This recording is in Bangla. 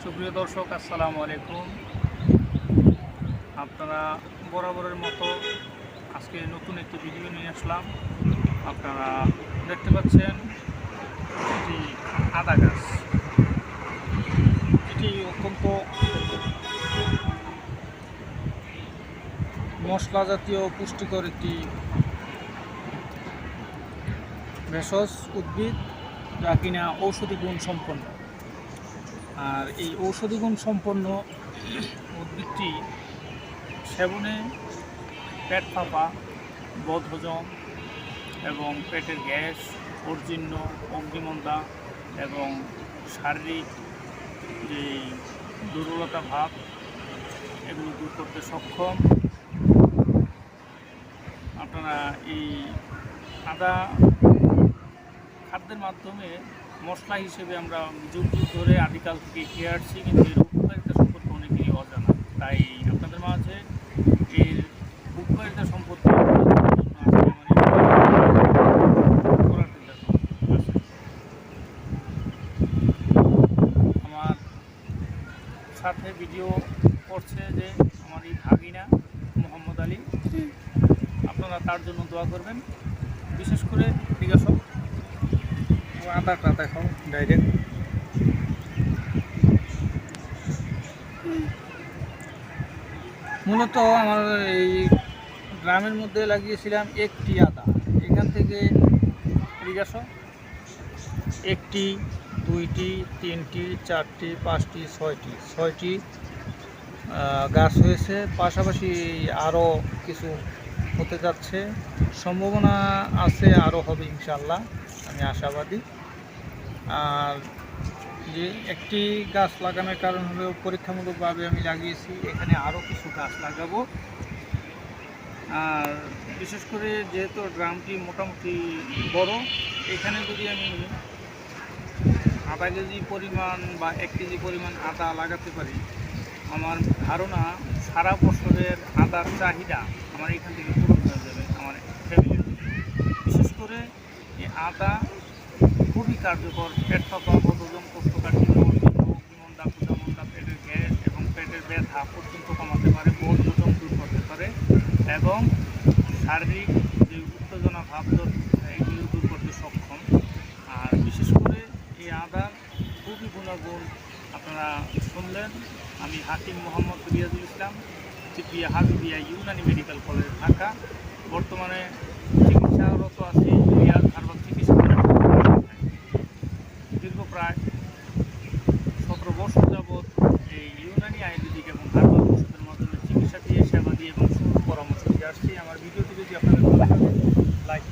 সুপ্রিয় দর্শক, আসসালামু আলাইকুম। আপনারা বরাবরের মতো আজকে নতুন একটি ভিডিও নিয়ে আসলাম। আপনারা দেখতে পাচ্ছেন এটি আদা গাছ। এটি অত্যন্ত মশলা জাতীয় পুষ্টিকর একটি ভেষজ উদ্ভিদ, যা কিনা ঔষধি গুণ সম্পন্ন। আর এই ঔষধি গুণ সম্পন্ন উদ্ভিদটি সেবনে পেট ফাঁপা, বদহজম এবং পেটের গ্যাস, অর্জিন্য, অগ্নিমন্দা এবং শারীরিক যে দুর্বলতা ভাব, এগুলো দূর করতে সক্ষম। আপনারা এই আদা খাদ্যের মাধ্যমে মশলা হিসেবে আমরা যুগ যুগ ধরে আদিকাল থেকে খেয়ে আসছি, কিন্তু এর উপকারিতা সম্পর্কে অনেকেরই অজানা। তাই আপনাদের মাঝে এর উপকারিতা সম্পর্কে আমার সাথে ভিডিও করছে যে আমার এই ভাগিনা মোহাম্মদ আলী। আপনারা তার জন্য দোয়া করবেন। বিশেষ করে জিজ্ঞাসা আদাটা দেখাও ডাইরেক্ট। মূলত আমার এই গ্রামের মধ্যে লাগিয়েছিলাম একটি আদা। এখান থেকে জিজ্ঞাসা একটি, দুইটি, তিনটি, চারটি, পাঁচটি, ছয়টি গাছ হয়েছে। পাশাপাশি আরও কিছু হতে যাচ্ছে, সম্ভাবনা আছে আরও হবে ইনশাল্লাহ, আমি আশাবাদী। আর যে একটি গাছ লাগানোর কারণ হলো পরীক্ষামূলকভাবে আমি লাগিয়েছি, এখানে আরও কিছু গাছ লাগাবো। আর বিশেষ করে যেহেতু গ্রামটি মোটামুটি বড়, এখানে যদি আমি আধা কেজি পরিমাণ বা 1 কেজি পরিমাণ আদা লাগাতে পারি, আমার ধারণা সারা বছরের আদার চাহিদা আমার এখান থেকে পূরণ হয়ে যাবে আমার ফ্যামিলির। বিশেষ করে এই আদা খুবই কার্যকর পেট ফাঁপা, বদহজম, কোষ্ঠকাঠিন্য, অগ্নিমন্দা, ক্ষুধামন্দা, পেটের গ্যাস এবং পেটের ব্যথা পর্যন্ত কমাতে পারে, বদহজম দূর করতে পারে এবং শারীরিক যে উত্তেজনা ভাব এগুলো দূর করতে সক্ষম। আর বিশেষ করে এই আদার খুবই গুণাগুণ আপনারা শুনলেন। আমি হাকিম মোহাম্মদ রিয়াজুল ইসলাম, চিপিয়া হাবিবিয়া ইউনানি মেডিকেল কলেজ, ঢাকা। বর্তমানে চিকিৎসারত আছি রিয়াজ হারবাল চিকিৎসা। দীর্ঘ প্রায় 17 বছর যাবৎ এই ইউনানি আয়ুর্বেদিক এবং হারবাল ওষুধের মাধ্যমে চিকিৎসা দিয়ে, সেবা দিয়ে এবং পরামর্শ দিয়ে আসছি। আমার ভিডিওটি যদি আপনাদের ভালো লাগে, লাইক